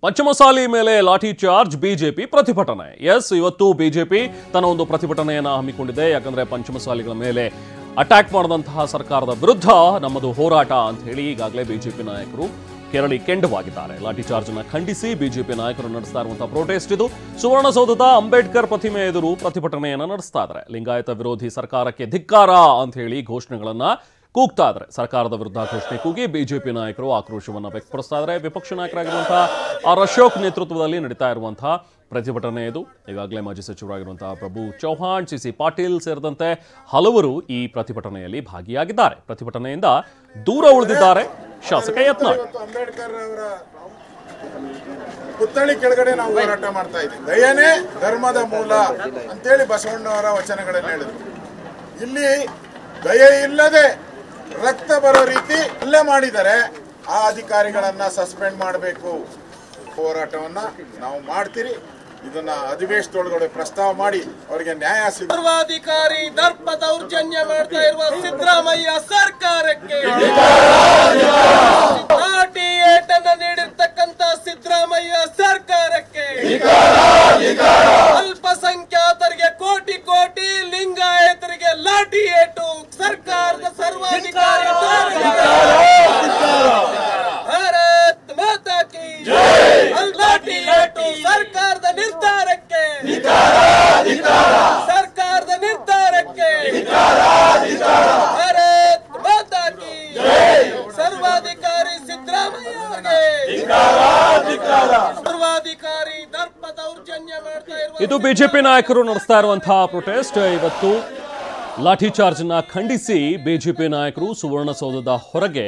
ಪಂಚಮಸಾಲಿ ಮೇಲೆ ಲಾಠಿ charge BJP ಪ್ರತಿಭಟನೆ. S, ಇವತ್ತು ಬಿಜೆಪಿ ತನ್ನ ಒಂದು ಪ್ರತಿಭಟನೆಯನ್ನು ಹಮ್ಮಿಕೊಂಡಿದೆ. ಯಾಕಂದ್ರೆ ಪಂಚಮಸಾಲಿಗಳ ಮೇಲೆ ಅಟ್ಯಾಕ್ ಮಾಡಿದಂತಹ ಸರ್ಕಾರದ ವಿರುದ್ಧ ನಮ್ಮದು ಹೋರಾಟ ಅಂತ ಹೇಳಿ ಈಗಾಗಲೇ ಬಿಜೆಪಿ ನಾಯಕರು ಕೆರಳಿ ಕೆಂಡವಾಗಿದ್ದಾರೆ. ಲಾಠಿ ಚಾರ್ಜ್ ಅನ್ನು ಖಂಡಿಸಿ ಬಿಜೆಪಿ ನಾಯಕರು ನಡೆಸ್ತಾ ಇರುವಂತಹ ಪ್ರೊಟೆಸ್ಟ್ ಇದು. ಸುವರ್ಣಸೌಧದ ಅಂಬೇಡ್ಕರ್ ಪ್ರತಿಮೆ ಎದುರು ಪ್ರತಿಭಟನೆಯನ್ನು ನಡೆಸ್ತಾ ಇದ್ದಾರೆ. ಲಿಂಗಾಯತ ವಿರೋಧಿ ಸರ್ಕಾರಕ್ಕೆ ಧಿಕ್ಕಾರ ಅಂತ ಹೇಳಿ ಘೋಷಣೆಗಳನ್ನ ಕೂಗ್ತಾ ಇದ್ದಾರೆ. ಸರ್ಕಾರದ ವಿರುದ್ಧ ಘೋಷಣೆ ಕೂಗಿ ಬಿಜೆಪಿ ನಾಯಕರು ಆಕ್ರೋಶವನ್ನು ವ್ಯಕ್ತಪಡಿಸ್ತಾ ಇದ್ದಾರೆ. ವಿಪಕ್ಷ ನಾಯಕರಾಗಿರುವಂತಹ ಆರ್ ಅಶೋಕ್ ನೇತೃತ್ವದಲ್ಲಿ ನಡೀತಾ ಇರುವಂತಹ ಪ್ರತಿಭಟನೆ ಇದು. ಈಗಾಗಲೇ ಮಾಜಿ ಸಚಿವರಾಗಿರುವಂತಹ ಪ್ರಭು ಚೌಹಾಣ್, ಸಿ ಪಾಟೀಲ್ ಸೇರಿದಂತೆ ಹಲವರು ಈ ಪ್ರತಿಭಟನೆಯಲ್ಲಿ ಭಾಗಿಯಾಗಿದ್ದಾರೆ. ಪ್ರತಿಭಟನೆಯಿಂದ ದೂರ ಉಳಿದಿದ್ದಾರೆ ಶಾಸಕ ಯತ್ನಾಳ್. ಅಂಬೇಡ್ಕರ್ ಅವರ ಪುತ್ಥಳಿ ಕೆಳಗಡೆ ನಾವು ಹೋರಾಟ ಮಾಡ್ತಾ ಇದ್ದೀವಿ. ದಯನೇ ಧರ್ಮದ ಮೂಲ ಅಂತೇಳಿ ಬಸವಣ್ಣವರ ವಚನಗಳನ್ನು ಹೇಳಿದ್ರು. ಇಲ್ಲಿ ದಯೆ ಇಲ್ಲದೆ ರಕ್ತ ಬರೋ ರೀತಿ ಹಲ್ಲೆ ಮಾಡಿದರೆ ಆ ಅಧಿಕಾರಿಗಳನ್ನ ಸಸ್ಪೆಂಡ್ ಮಾಡಬೇಕು. ಹೋರಾಟವನ್ನ ನಾವು ಮಾಡ್ತೀರಿ. ಇದನ್ನ ಅಧಿವೇಶನದೊಳಗಡೆ ಪ್ರಸ್ತಾವ ಮಾಡಿ ಅವರಿಗೆ ನ್ಯಾಯ ಸಿಗುತ್ತೆ. ಸರ್ವಾಧಿಕಾರಿ ದರ್ಪ ದೌರ್ಜನ್ಯ ಮಾಡ್ತಾ ಇರುವ ಸಿದ್ದರಾಮಯ್ಯ ಸರ್ಕಾರಕ್ಕೆ ಲಾಠಿ ಏಟನ್ನು ನೀಡಿರ್ತಕ್ಕಂಥ ಸಿದ್ದರಾಮಯ್ಯ ಸರ್ಕಾರಕ್ಕೆ, ಅಲ್ಪಸಂಖ್ಯಾತರಿಗೆ ಕೋಟಿ ಕೋಟಿ, ಲಿಂಗಾಯತರಿಗೆ ಲಾಠಿ ಏಟು ಸರ್ಕಾರದ ಸರ್ವಾಧಿಕಾರಿ ಭಾರತ್ ಮಾತಾ ಕಿ ಲಾಠಿ ಏಟು ಸರ್ಕಾರದ ನಿರ್ಧಾರಕ್ಕೆ, ಸರ್ಕಾರದ ನಿರ್ಧಾರಕ್ಕೆ ಭಾರತ್ ಮಾತಾ ಕಿ ಸರ್ವಾಧಿಕಾರಿ ಸಿದ್ದರಾಮಯ್ಯ ಅವರಿಗೆ ಸರ್ವಾಧಿಕಾರಿ ದರ್ಪ ದೌರ್ಜನ್ಯ ಮಾಡ್ತಾ ಇರುವ ಇದು ಬಿಜೆಪಿ ನಾಯಕರು ನಡೆಸ್ತಾ ಇರುವಂತಹ ಪ್ರೊಟೆಸ್ಟ್. ಇವತ್ತು ಲಾಠಿ ಚಾರ್ಜ್ ನ ಖಂಡಿಸಿ ಬಿಜೆಪಿ ನಾಯಕರು ಸುವರ್ಣಸೌಧದ ಹೊರಗೆ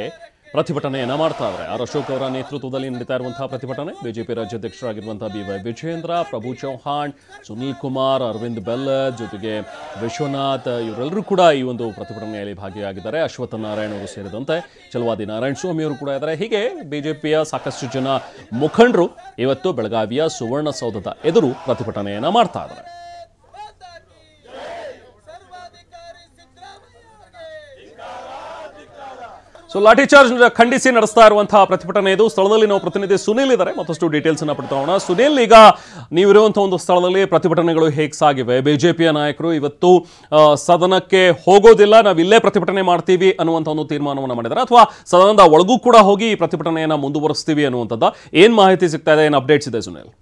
ಪ್ರತಿಭಟನೆಯನ್ನ ಮಾಡ್ತಾ ಇದ್ದಾರೆ. ಆರ್ ಅಶೋಕ್ ಅವರ ನೇತೃತ್ವದಲ್ಲಿ ನಡೀತಾ ಇರುವಂತಹ ಪ್ರತಿಭಟನೆ. ಬಿಜೆಪಿ ರಾಜ್ಯಾಧ್ಯಕ್ಷರಾಗಿರುವಂತಹ BY ವಿಜೇಂದ್ರ, ಪ್ರಭು ಚೌಹಾಣ್, ಸುನೀಲ್ ಕುಮಾರ್, ಅರವಿಂದ್ ಬೆಲ್ಲದ್, ಜೊತೆಗೆ ವಿಶ್ವನಾಥ್ ಇವರೆಲ್ಲರೂ ಕೂಡ ಈ ಒಂದು ಪ್ರತಿಭಟನೆಯಲ್ಲಿ ಭಾಗಿಯಾಗಿದ್ದಾರೆ. ಅಶ್ವತ್ಥ ನಾರಾಯಣ್ ಅವರು ಸೇರಿದಂತೆ ಚಲವಾದಿ ನಾರಾಯಣ ಸ್ವಾಮಿ ಅವರು ಕೂಡ ಇದ್ದಾರೆ. ಹೀಗೆ ಬಿಜೆಪಿಯ ಸಾಕಷ್ಟು ಜನ ಮುಖಂಡರು ಇವತ್ತು ಬೆಳಗಾವಿಯ ಸುವರ್ಣಸೌಧದ ಎದುರು ಪ್ರತಿಭಟನೆಯನ್ನ ಮಾಡ್ತಾ ಇದ್ದಾರೆ. ಸೊ ಲಾಠಿ ಚಾರ್ಜ್ ಖಂಡಿಸಿ ನಡೆಸ್ತಾ ಇರುವಂತಹ ಪ್ರತಿಭಟನೆ ಇದು. ಸ್ಥಳದಲ್ಲಿ ನಾವು ಪ್ರತಿನಿಧಿ ಸುನೀಲ್ ಇದ್ದಾರೆ, ಮತ್ತಷ್ಟು ಡೀಟೇಲ್ಸ್ ಅನ್ನ ಪಡ್ತಾவோಣ. ಸುನೀಲ್, ಈಗ ನೀವಿರುವಂತಹ ಒಂದು ಸ್ಥಳದಲ್ಲಿ ಪ್ರತಿಭಟನೆಗಳು ಹೇಗೆ ಸಾಗಿವೆ? ಬಿಜೆಪಿಯ ನಾಯಕರು ಇವತ್ತು ಸದನಕ್ಕೆ ಹೋಗೋದಿಲ್ಲ, ನಾವು ಇಲ್ಲೇ ಪ್ರತಿಭಟನೆ ಮಾಡ್ತೀವಿ ಅನ್ನುವಂಥ ಒಂದು ತೀರ್ಮಾನವನ್ನು ಮಾಡಿದ್ದಾರೆ, ಅಥವಾ ಸದನದ ಒಳಗೂ ಕೂಡ ಹೋಗಿ ಈ ಪ್ರತಿಭಟನೆಯನ್ನ ಮುಂದುವರಿಸ್ತೀವಿ ಅನ್ನುವಂಥದ್ದು ಏನ್ ಮಾಹಿತಿ ಸಿಗ್ತಾ ಇದೆ, ಏನು ಅಪ್ಡೇಟ್ಸ್ ಇದೆ ಸುನೀಲ್?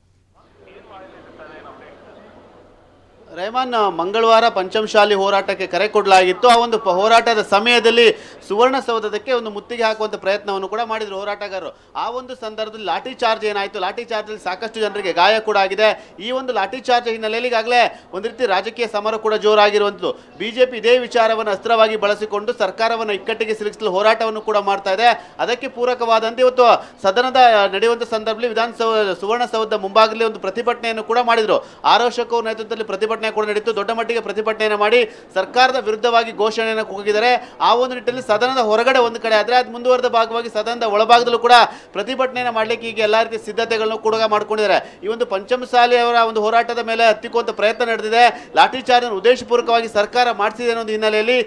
ರೆಹಮಾನ್, ಮಂಗಳವಾರ ಪಂಚಮಸಾಲಿ ಹೋರಾಟಕ್ಕೆ ಕರೆ ಕೊಡಲಾಗಿತ್ತು. ಆ ಒಂದು ಹೋರಾಟದ ಸಮಯದಲ್ಲಿ ಸುವರ್ಣಸೌಧಕ್ಕೆ ಒಂದು ಮುತ್ತಿಗೆ ಹಾಕುವಂಥ ಪ್ರಯತ್ನವನ್ನು ಕೂಡ ಮಾಡಿದ್ರು ಹೋರಾಟಗಾರರು. ಆ ಒಂದು ಸಂದರ್ಭದಲ್ಲಿ ಲಾಠಿ ಚಾರ್ಜ್ ಏನಾಯಿತು, ಲಾಠಿ ಚಾರ್ಜಲ್ಲಿ ಸಾಕಷ್ಟು ಜನರಿಗೆ ಗಾಯ ಕೂಡ ಆಗಿದೆ. ಈ ಒಂದು ಲಾಠಿ ಚಾರ್ಜ್ ಹಿನ್ನೆಲೆಯಲ್ಲಿ ಈಗಾಗಲೇ ಒಂದು ರೀತಿ ರಾಜಕೀಯ ಸಮರ ಕೂಡ ಜೋರಾಗಿರುವಂಥದ್ದು. ಬಿಜೆಪಿ ಇದೇ ವಿಚಾರವನ್ನು ಅಸ್ತ್ರವಾಗಿ ಬಳಸಿಕೊಂಡು ಸರ್ಕಾರವನ್ನು ಇಕ್ಕಟ್ಟಿಗೆ ಸಿಲುಕಿಸಲು ಹೋರಾಟವನ್ನು ಕೂಡ ಮಾಡ್ತಾ ಇದೆ. ಅದಕ್ಕೆ ಪೂರಕವಾದಂತೆ ಇವತ್ತು ಸದನದ ನಡೆಯುವಂಥ ಸಂದರ್ಭದಲ್ಲಿ ವಿಧಾನಸೌಧ ಸುವರ್ಣಸೌಧ ಮುಂಭಾಗದಲ್ಲಿ ಒಂದು ಪ್ರತಿಭಟನೆಯನ್ನು ಕೂಡ ಮಾಡಿದರು. ಆರ್ ಅಶೋಕ್ ಅವರ ನೇತೃತ್ವದಲ್ಲಿ ಪ್ರತಿಭಟನೆ ಕೂಡ ನಡೆಯಿತು. ದೊಡ್ಡ ಮಟ್ಟಿಗೆ ಪ್ರತಿಭಟನೆಯನ್ನು ಮಾಡಿ ಸರ್ಕಾರದ ವಿರುದ್ಧವಾಗಿ ಘೋಷಣೆಯನ್ನು ಕೂಗಿದ್ದಾರೆ. ಆ ಒಂದು ನಿಟ್ಟಿನಲ್ಲಿ ಸದನದ ಹೊರಗಡೆ ಒಂದು ಕಡೆ ಆದರೆ ಅದು ಮುಂದುವರೆದ ಭಾಗವಾಗಿ ಸದನದ ಒಳಭಾಗದಲ್ಲೂ ಕೂಡ ಪ್ರತಿಭಟನೆಯನ್ನು ಮಾಡಲಿಕ್ಕೆ ಈಗ ಎಲ್ಲ ರೀತಿಯ ಸಿದ್ಧತೆಗಳನ್ನು ಕೂಡ ಮಾಡ್ಕೊಂಡಿದ್ದಾರೆ. ಈ ಒಂದು ಪಂಚಮಸಾಲಿ ಅವರ ಒಂದು ಹೋರಾಟದ ಮೇಲೆ ಹತ್ತಿಕ್ಕುವಂಥ ಪ್ರಯತ್ನ ನಡೆದಿದೆ. ಲಾಠಿ ಚಾರ್ಜ್ ಉದ್ದೇಶಪೂರ್ವಕವಾಗಿ ಸರ್ಕಾರ ಮಾಡಿಸಿದೆ ಅನ್ನೋ ಹಿನ್ನೆಲೆಯಲ್ಲಿ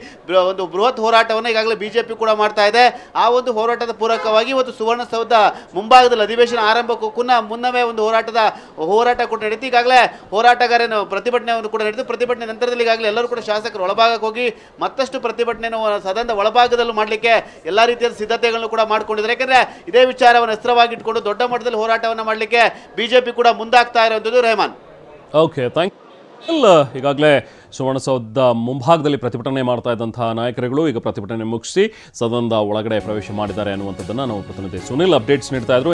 ಒಂದು ಬೃಹತ್ ಹೋರಾಟವನ್ನು ಈಗಾಗಲೇ ಬಿಜೆಪಿ ಕೂಡ ಮಾಡ್ತಾ ಇದೆ. ಆ ಒಂದು ಹೋರಾಟದ ಪೂರಕವಾಗಿ ಇವತ್ತು ಸುವರ್ಣಸೌಧ ಮುಂಭಾಗದಲ್ಲಿ ಅಧಿವೇಶನ ಆರಂಭಕ್ಕೂ ಮುನ್ನವೇ ಒಂದು ಹೋರಾಟ ಕೂಡ ನಡೆಯಿತು. ಈಗಾಗಲೇ ಹೋರಾಟಗಾರನ ಪ್ರತಿಭಟನೆಯನ್ನು ಕೂಡ ನಡೆದು ಪ್ರತಿಭಟನೆ ನಂತರದಲ್ಲಿ ಈಗಾಗಲೇ ಎಲ್ಲರೂ ಕೂಡ ಶಾಸಕರು ಒಳಭಾಗಕ್ಕೆ ಹೋಗಿ ಮತ್ತಷ್ಟು ಪ್ರತಿಭಟನೆಯನ್ನು ಸದನದ ಒಳಭಾಗದಲ್ಲೂ ಮಾಡಲಿಕ್ಕೆ ಎಲ್ಲ ರೀತಿಯ ಸಿದ್ಧತೆಗಳನ್ನು ಕೂಡ ಮಾಡ್ಕೊಂಡಿದ್ದಾರೆ. ಯಾಕಂದ್ರೆ ಇದೇ ವಿಚಾರವನ್ನು ಅಸ್ತ್ರವಾಗಿ ಇಟ್ಕೊಂಡು ದೊಡ್ಡ ಮಟ್ಟದಲ್ಲಿ ಹೋರಾಟವನ್ನು ಮಾಡಲಿಕ್ಕೆ ಬಿಜೆಪಿ ಕೂಡ ಮುಂದಾಗ್ತಾ ಇರುವಂಥದ್ದು. Rahman, okay, thank you. ಈಗಾಗಲೇ ಸುವರ್ಣಸೌಧ ಮುಂಭಾಗದಲ್ಲಿ ಪ್ರತಿಭಟನೆ ಮಾಡ್ತಾ ಇದ್ದಂತಹ ನಾಯಕರುಗಳು ಈಗ ಪ್ರತಿಭಟನೆ ಮುಗಿಸಿ ಸದನದ ಒಳಗಡೆ ಪ್ರವೇಶ ಮಾಡಿದ್ದಾರೆ ಅನ್ನುವಂಥದ್ದನ್ನು ನಾವು ಪ್ರತಿನಿಧಿ ಸುನೀಲ್ ಅಪ್ಡೇಟ್ಸ್ ನೀಡ್ತಾ ಇದ್ರು.